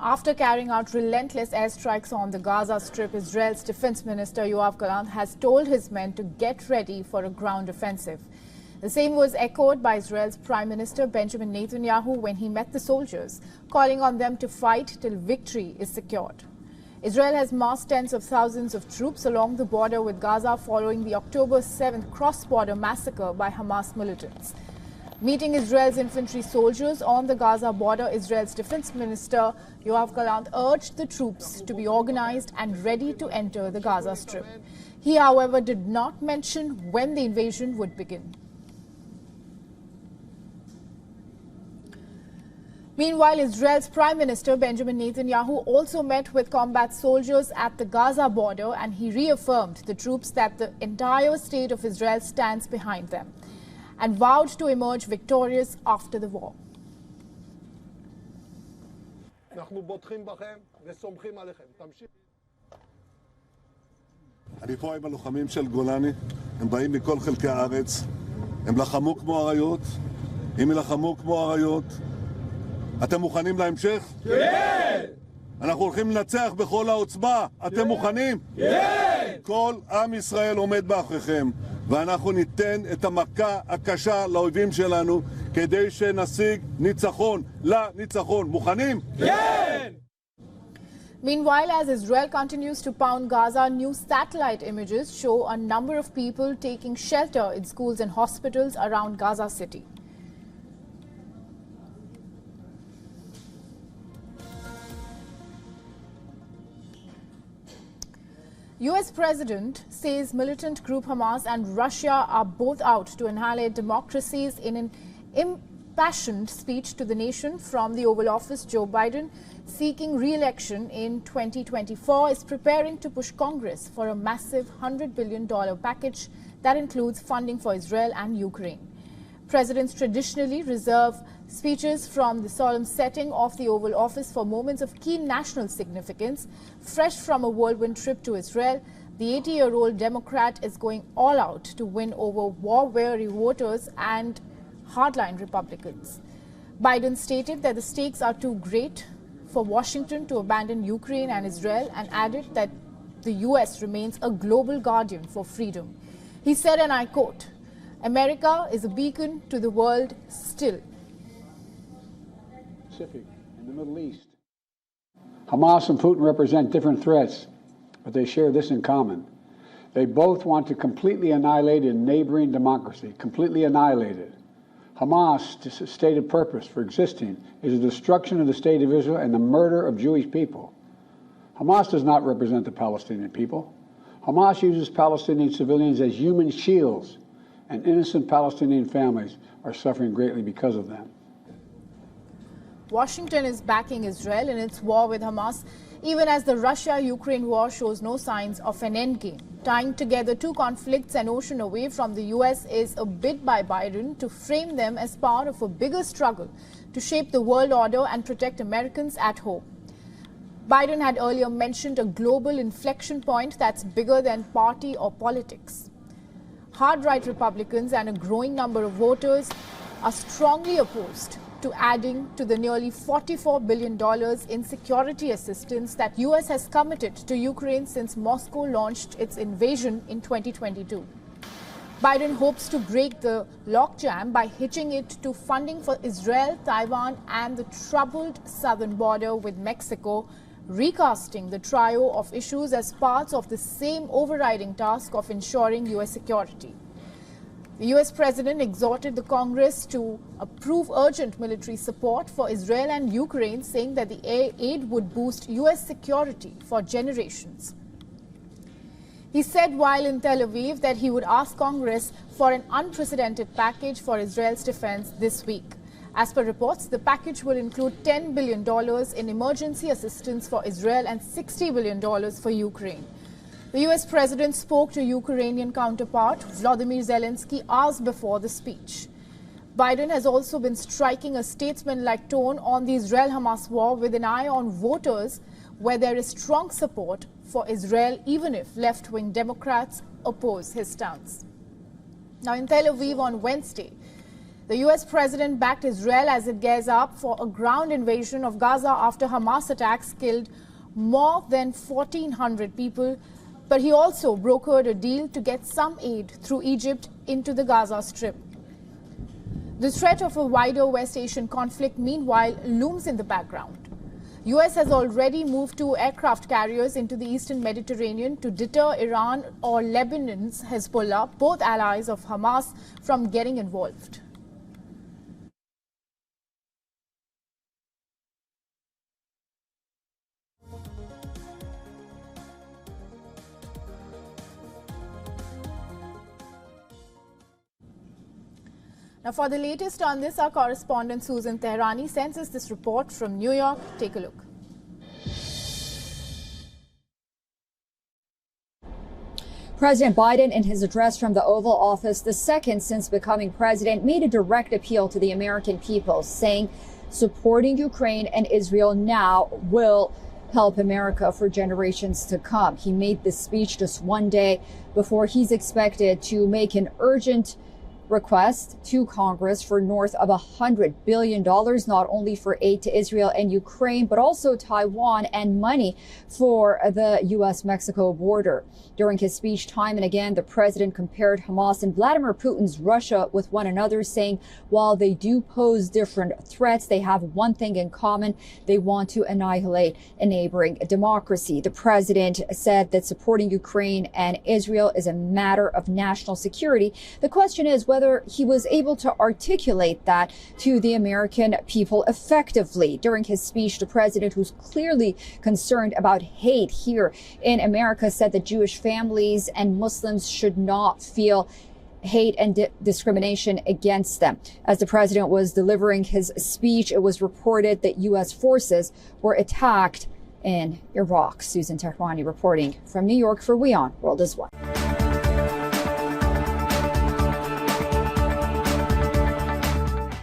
After carrying out relentless airstrikes on the Gaza Strip, Israel's Defense Minister Yoav Gallant has told his men to get ready for a ground offensive. The same was echoed by Israel's Prime Minister Benjamin Netanyahu when he met the soldiers, calling on them to fight till victory is secured. Israel has massed tens of thousands of troops along the border with Gaza following the October 7th cross-border massacre by Hamas militants. Meeting Israel's infantry soldiers on the Gaza border, Israel's Defense Minister Yoav Gallant urged the troops to be organized and ready to enter the Gaza Strip. He, however, did not mention when the invasion would begin. Meanwhile, Israel's Prime Minister Benjamin Netanyahu also met with combat soldiers at the Gaza border, and he reaffirmed the troops that the entire state of Israel stands behind them and vowed to emerge victorious after the war. אני פה עם הלוחמים של גולני, הם באים מכל חלקי הארץ, הם לחמו כמו אריות, הם ילחמו כמו אריות. אתם מוכנים להמשך? כן! אנחנו הולכים לנצח בכל העוצמה, אתם מוכנים? כן! כל עם ישראל עומד מאחוריכם, ואנחנו ניתן את המכה הקשה לאויבים שלנו כדי שנשיג ניצחון לניצחון. מוכנים? כן! Meanwhile, as Israel continues to pound Gaza, new satellite images show a number of people taking shelter in schools and hospitals around Gaza City. US President says militant group Hamas and Russia are both out to annihilate democracies. In an impassioned speech to the nation from the Oval Office, Joe Biden, seeking re-election in 2024, is preparing to push Congress for a massive $100 billion package that includes funding for Israel and Ukraine. Presidents traditionally reserve speeches from the solemn setting of the Oval Office for moments of key national significance. Fresh from a whirlwind trip to Israel, the 80-year-old Democrat is going all out to win over war-weary voters and hardline Republicans. Biden stated that the stakes are too great for Washington to abandon Ukraine and Israel, and added that the U.S. remains a global guardian for freedom. He said, and I quote, "America is a beacon to the world still." In the Middle East, Hamas and Putin represent different threats, but they share this in common. They both want to completely annihilate a neighboring democracy, completely annihilate it. Hamas' stated purpose for existing is the destruction of the state of Israel and the murder of Jewish people. Hamas does not represent the Palestinian people. Hamas uses Palestinian civilians as human shields, and innocent Palestinian families are suffering greatly because of them. Washington is backing Israel in its war with Hamas, even as the Russia-Ukraine war shows no signs of an endgame. Tying together two conflicts an ocean away from the U.S. is a bid by Biden to frame them as part of a bigger struggle to shape the world order and protect Americans at home. Biden had earlier mentioned a global inflection point that's bigger than party or politics. Hard-right Republicans and a growing number of voters are strongly opposed to adding to the nearly $44 billion in security assistance that U.S. has committed to Ukraine since Moscow launched its invasion in 2022. Biden hopes to break the logjam by hitching it to funding for Israel, Taiwan, and the troubled southern border with Mexico, recasting the trio of issues as parts of the same overriding task of ensuring U.S. security. The U.S. President exhorted the Congress to approve urgent military support for Israel and Ukraine, saying that the aid would boost U.S. security for generations. He said while in Tel Aviv that he would ask Congress for an unprecedented package for Israel's defense this week. As per reports, the package will include $10 billion in emergency assistance for Israel and $60 billion for Ukraine. The U.S. President spoke to Ukrainian counterpart Volodymyr Zelensky hours before the speech. Biden has also been striking a statesman-like tone on the Israel-Hamas war with an eye on voters, where there is strong support for Israel, even if left-wing Democrats oppose his stance. Now, in Tel Aviv on Wednesday, The U.S. president backed Israel as it gears up for a ground invasion of Gaza after Hamas attacks killed more than 1,400 people. But he also brokered a deal to get some aid through Egypt into the Gaza Strip. The threat of a wider West Asian conflict, meanwhile, looms in the background. U.S. has already moved 2 aircraft carriers into the eastern Mediterranean to deter Iran or Lebanon's Hezbollah, both allies of Hamas, from getting involved. Now, for the latest on this, our correspondent Susan Tehrani sends us this report from New York. Take a look. President Biden, in his address from the Oval Office, the second since becoming president, made a direct appeal to the American people, saying supporting Ukraine and Israel now will help America for generations to come. He made this speech just one day before he's expected to make an urgent request to Congress for north of $100 billion, not only for aid to Israel and Ukraine, but also Taiwan and money for the U.S.-Mexico border. During his speech, time and again, the president compared Hamas and Vladimir Putin's Russia with one another, saying while they do pose different threats, they have one thing in common. They want to annihilate a neighboring democracy. The president said that supporting Ukraine and Israel is a matter of national security. The question is whether he was able to articulate that to the American people effectively. During his speech, the president, who's clearly concerned about hate here in America, said that Jewish families and Muslims should not feel hate and discrimination against them. As the president was delivering his speech, it was reported that U.S. forces were attacked in Iraq. Susan Tehrani reporting from New York for WION World is One.